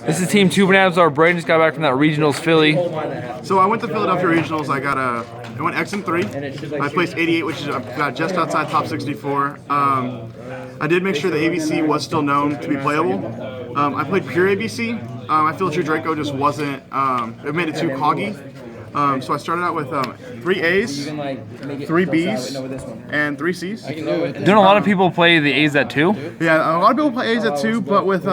This is Team ToooBananas. Our Braden just got back from that regionals Philly. So I went to Philadelphia regionals. I went X and 3. I placed 88, which is got just outside top 64. I did make sure the ABC was still known to be playable. I played pure ABC. I feel True Draco just wasn't. It made it too coggy. So I started out with 3 A's, 3 B's, and 3 C's. Don't a lot of people play the A's at 2? Yeah, a lot of people play A's at 2, but with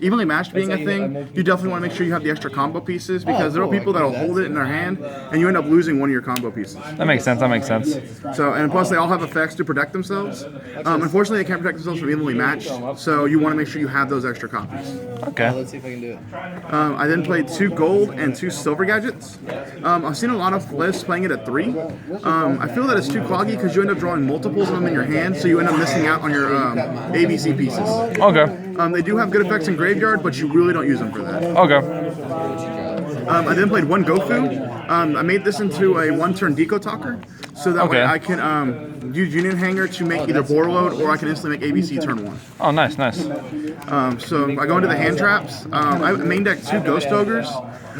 evenly matched being a thing, you definitely want to make sure you have the extra combo pieces because there are people that'll hold it in their hand and you end up losing one of your combo pieces. That makes sense. That makes sense. So, and plus they all have effects to protect themselves. Unfortunately, they can't protect themselves from evenly matched, so you want to make sure you have those extra copies. Okay. Let's see if I can do it. I then played 2 gold and 2 silver gadgets. I've seen a lot of lists playing it at 3. I feel that it's too cloggy because you end up drawing multiples of them in your hand, so you end up missing out on your ABC pieces. Okay. They do have good effects in graveyard, but you really don't use them for that. Okay. I then played 1 Gofu. I made this into a 1-turn Deco Talker, so that way I can use Union Hanger to make either Borload or I can instantly make ABC turn 1. Oh, nice, nice. So I go into the hand traps. I main deck 2 Ghost Ogres.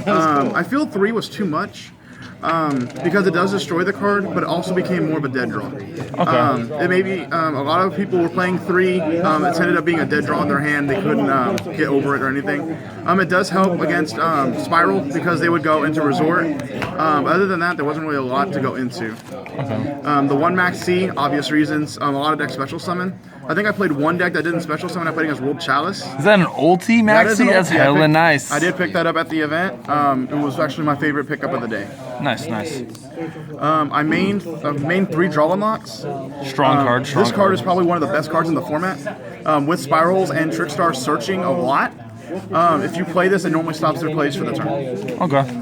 I feel 3 was too much. Because it does destroy the card, but it also became more of a dead draw. Okay. It may be a lot of people were playing 3. It's ended up being a dead draw in their hand. They couldn't get over it or anything. It does help against Spiral because they would go into Resort. Other than that, there wasn't really a lot to go into. Okay. The 1 Max C, obvious reasons. A lot of decks special summon. I think I played 1 deck that didn't special summon. I played against World Chalice. Is that an ulti, Maxi? That's hella nice. I did pick that up at the event. It was actually my favorite pickup of the day. Nice, nice. I mained 3 draw unlocks. Strong card. This card is probably one of the best cards in the format. With Spirals and Trickstar searching a lot. If you play this, it normally stops their plays for the turn. Okay.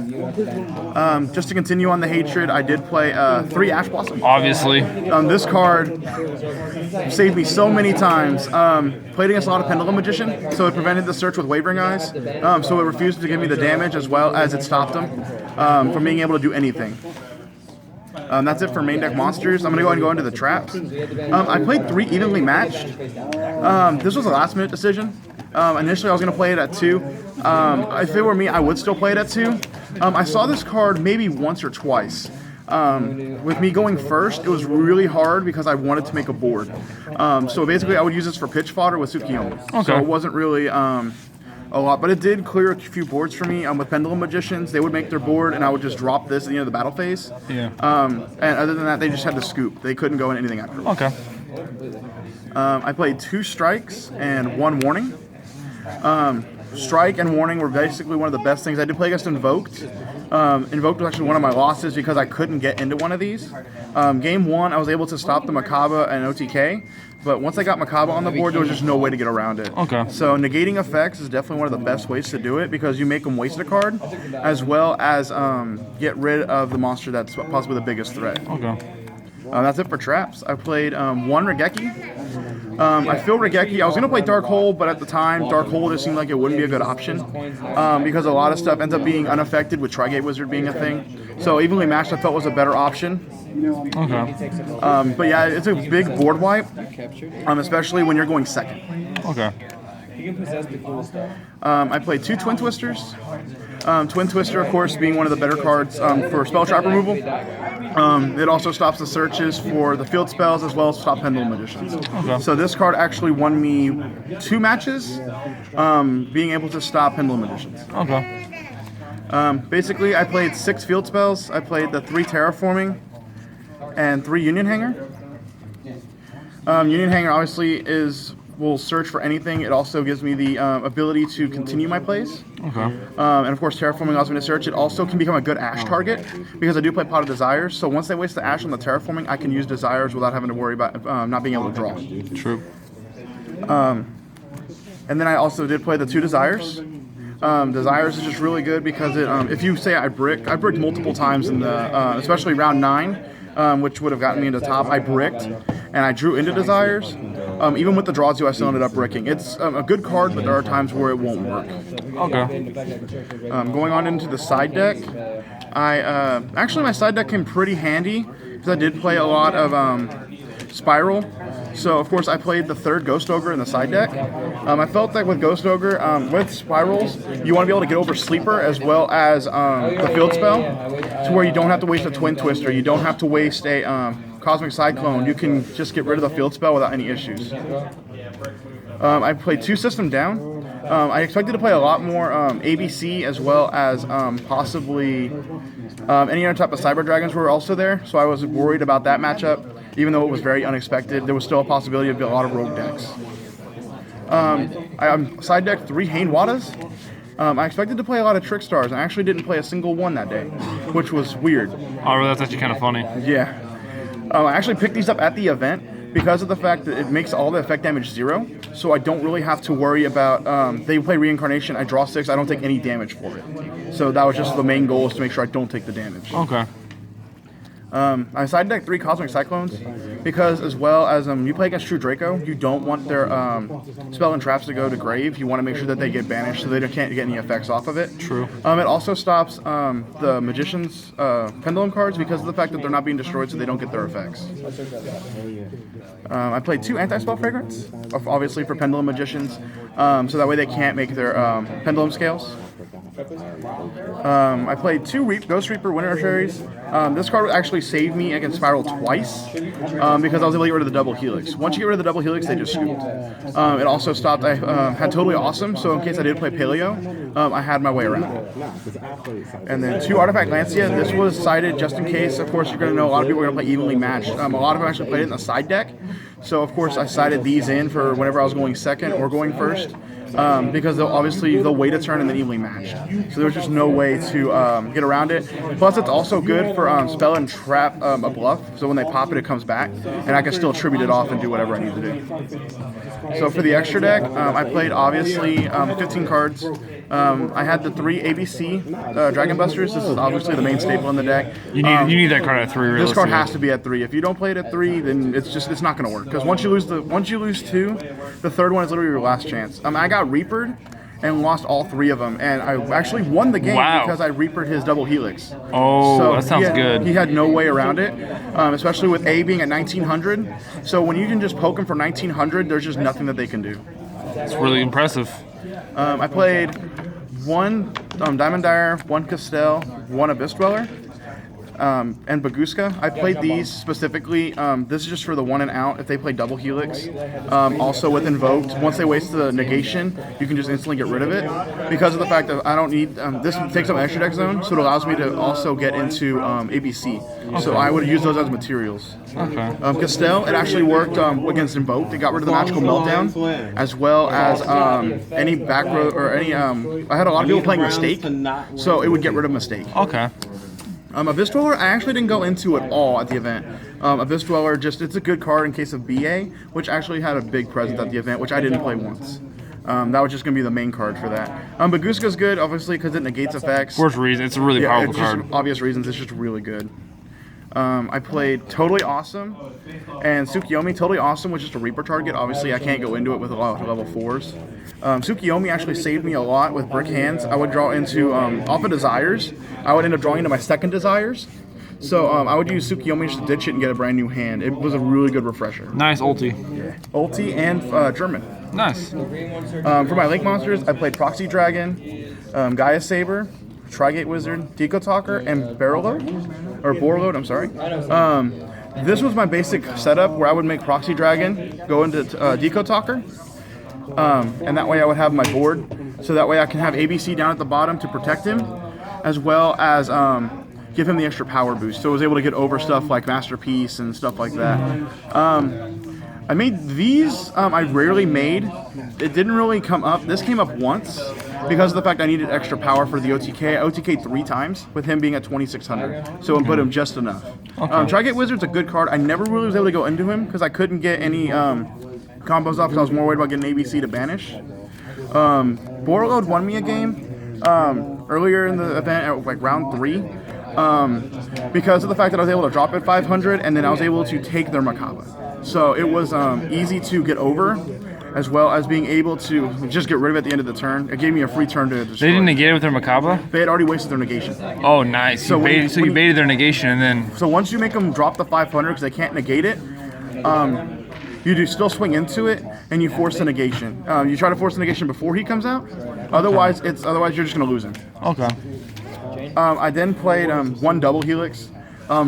Just to continue on the hatred, I did play 3 Ash Blossom. Obviously. This card saved me so many times. Played against a lot of Pendulum Magician, so it prevented the search with Wavering Eyes. So it refused to give me the damage as well as it stopped them from being able to do anything. That's it for main deck monsters. I'm going to go ahead and go into the traps. I played 3 evenly matched. This was a last minute decision. Initially, I was going to play it at 2. If it were me, I would still play it at 2. I saw this card maybe once or twice. With me going first, it was really hard because I wanted to make a board. So basically, I would use this for pitch fodder with Tsukiyomi. Okay. So it wasn't really a lot, but it did clear a few boards for me. With Pendulum Magicians, they would make their board, and I would just drop this at the end of the battle phase. Yeah. And other than that, they just had to scoop. They couldn't go in anything after. Okay. I played 2 strikes and 1 warning. Strike and warning were basically one of the best things. I did play against Invoked. Invoked was actually one of my losses because I couldn't get into one of these. Game 1, I was able to stop the Makaba and OTK, but once I got Makaba on the board, there was just no way to get around it. Okay. So negating effects is definitely one of the best ways to do it because you make them waste a card, as well as get rid of the monster that's possibly the biggest threat. Okay. That's it for traps. I played 1 Regeki. I feel Regeki. I was going to play Dark Hole, but at the time, Dark Hole just seemed like it wouldn't be a good option because a lot of stuff ends up being unaffected with Trigate Wizard being a thing. So evenly matched I felt was a better option. Okay. But yeah, it's a big board wipe, especially when you're going second. Okay. I played 2 Twin Twisters. Twin Twister, of course, being one of the better cards for spell trap removal. It also stops the searches for the field spells as well as stop Pendulum Magicians. Okay. So this card actually won me 2 matches, being able to stop Pendulum Magicians. Okay. Basically, I played 6 field spells. I played the 3 Terraforming and 3 Union Hanger. Union Hanger obviously will search for anything. It also gives me the ability to continue my plays. Okay. And of course, Terraforming allows me to search. It also can become a good Ash target because I do play Pot of Desires. So once they waste the Ash on the Terraforming, I can use Desires without having to worry about not being able to draw. True. And then I also did play the 2 Desires. Desires is just really good because it, if you say I bricked multiple times in the, especially round 9, which would have gotten me into top. I bricked and I drew into Desires. Even with the draw 2, I still ended up bricking. It's a good card, but there are times where it won't work. Okay. Going on into the side deck, actually my side deck came pretty handy because I did play a lot of Spiral. So of course I played the third Ghost Ogre in the side deck. I felt that with Ghost Ogre, with spirals, you want to be able to get over Sleeper as well as the field spell, to where you don't have to waste a Twin Twister, you don't have to waste a Cosmic Cyclone. You can just get rid of the field spell without any issues. I played 2 System Down. I expected to play a lot more ABC as well as possibly any other type of Cyber Dragons were also there, so I was worried about that matchup. Even though it was very unexpected, there was still a possibility of a lot of rogue decks. I side decked 3 Hane Wadas. I expected to play a lot of Trick Stars, and I actually didn't play a single one that day, which was weird. Oh, really? That's actually kind of funny. Yeah. I actually picked these up at the event because of the fact that it makes all the effect damage 0, so I don't really have to worry about, they play Reincarnation, I draw 6, I don't take any damage for it. So that was just the main goal, is to make sure I don't take the damage. Okay. I side decked 3 Cosmic Cyclones because, as well as you play against True Draco, you don't want their spell and traps to go to grave. You want to make sure that they get banished so they can't get any effects off of it. True. It also stops the Magician's Pendulum cards because of the fact that they're not being destroyed, so they don't get their effects. I played 2 Anti-Spell Fragrance, obviously for Pendulum Magicians, so that way they can't make their Pendulum Scales. I played 2 Ghost Reaper Winter Cherries. This card actually saved me against Spiral twice because I was able to get rid of the double Helix. Once you get rid of the double Helix, they just scooped. It also stopped. I had Totally Awesome, so in case I did play Paleo, I had my way around it. And then 2 Artifact Lancia. This was sided just in case. Of course, you're going to know a lot of people are going to play evenly matched. A lot of them actually played it in the side deck. So, of course, I sided these in for whenever I was going second or going first. Because they'll wait a turn and then evenly matched. So there was just no way to get around it. Plus, it's also good for spell and trap a bluff. So when they pop it, it comes back, and I can still tribute it off and do whatever I need to do. So for the extra deck, I played obviously 15 cards. I had the 3 ABC Dragon Busters. This is obviously the main staple in the deck. You need that card at 3. This card has to be at 3. If you don't play it at 3, then it's not going to work. Because once you lose 2, the third one is literally your last chance. I got Reapered and lost all 3 of them, and I actually won the game because I Reapered his double Helix. Oh, so that sounds good. He had no way around it, especially with A being at 1900. So when you can just poke him for 1900, there's just nothing that they can do. It's really impressive. I played 1 Diamond Dire, 1 Castell, 1 Abyss Dweller, and Baguska. I played these specifically. This is just for the 1 and out if they play double Helix. Also with Invoked, once they waste the negation, you can just instantly get rid of it. Because of the fact that I don't need, this takes up an extra deck zone, so it allows me to also get into ABC. Okay. So I would use those as materials. Okay. Castell, it actually worked against Invoked. It got rid of the Magical Meltdown, as well as any back row, or any, I had a lot of people playing Mistake, so it would get rid of Mistake. Okay. Abyss Dweller, I actually didn't go into at all at the event. Abyss Dweller, it's a good card in case of BA, which actually had a big presence at the event, which I didn't play once. That was just going to be the main card for that. Baguska's good, obviously, because it negates effects. For reason, it's a really powerful card. Obvious reasons, it's just really good. I played Totally Awesome and Tsukiyomi. Totally Awesome was just a Reaper target. Obviously, I can't go into it with a lot of level 4s. Tsukiyomi actually saved me a lot with Brick Hands. I would draw into, off of Desires, I would end up drawing into my second Desires. So I would use Tsukiyomi just to ditch it and get a brand new hand. It was a really good refresher. Nice ulti. Yeah. Ulti and German. Nice. For my Link monsters, I played Proxy Dragon, Gaia Saber, Trigate Wizard, Deco Talker, and Barrel Load, or Bore Load, I'm sorry. This was my basic setup where I would make Proxy Dragon, go into Deco Talker, and that way I would have my board, so that way I can have ABC down at the bottom to protect him, as well as give him the extra power boost, so I was able to get over stuff like Masterpiece and stuff like that. I made these, I rarely made. It didn't really come up. This came up once because of the fact I needed extra power for the OTK. I OTK'd 3 times with him being at 2600, so it put him just enough. Okay. Trigate Wizard's a good card. I never really was able to go into him because I couldn't get any combos off because I was more worried about getting ABC to banish. Borload won me a game earlier in the event at like round 3. Because of the fact that I was able to drop at 500 and then I was able to take their Makaba. So it was easy to get over, as well as being able to just get rid of it at the end of the turn. It gave me a free turn to destroy. They didn't negate it with their Makaba? They had already wasted their negation. Oh, nice. So you baited their negation and then... So once you make them drop the 500 because they can't negate it, you do still swing into it, and you force the negation. You try to force the negation before he comes out. Otherwise, you're just gonna lose him. Okay. I then played one double helix.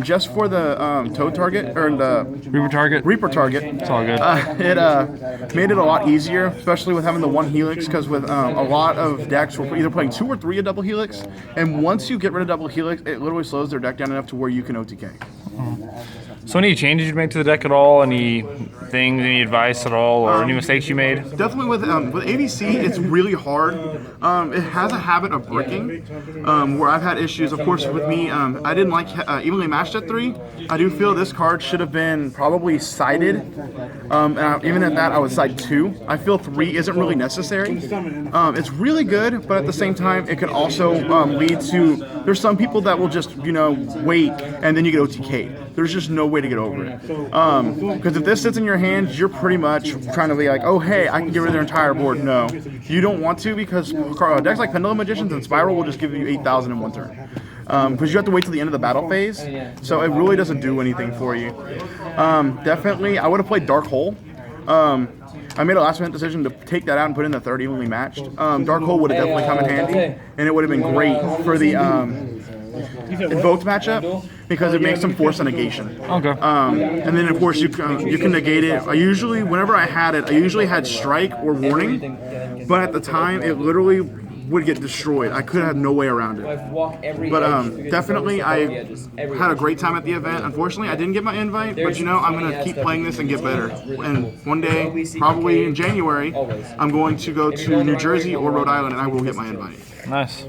Just for the toad target or the Reaper target. It's all good. It made it a lot easier, especially with having the one helix, because with a lot of decks we're either playing 2 or 3 a double helix, and once you get rid of double helix, it literally slows their deck down enough to where you can OTK. So any changes you make to the deck at all? Any things, any advice at all, or any mistakes you made? Definitely with ABC, it's really hard. It has a habit of breaking, where I've had issues. Of course, with me, I didn't like evenly matched at 3. I do feel this card should have been probably sided. Even at that, I would side 2. I feel 3 isn't really necessary. It's really good, but at the same time, it can also lead to. There's some people that will just wait and then you get OTK'd. There's just no way to get over it. Because if this sits in your hand, you're pretty much trying to be like, oh hey, I can get rid of their entire board. No, you don't want to, because decks like Pendulum Magicians and Spiral will just give you 8,000 in one turn. Because you have to wait till the end of the battle phase, so it really doesn't do anything for you. Definitely, I would have played Dark Hole. I made a last-minute decision to take that out and put in the 3rd evenly matched. Dark Hole would have definitely come in handy, and it would have been great for the invoked matchup, because it makes them force a negation. Okay. And then of course you can negate it. Whenever I had it, I usually had strike or warning, but at the time it literally would get destroyed. I could have no way around it. But definitely I had a great time at the event. Unfortunately, I didn't get my invite, but I'm going to keep playing this and get better. And one day, probably in January, I'm going to go to New Jersey or Rhode Island, and I will get my invite. Nice.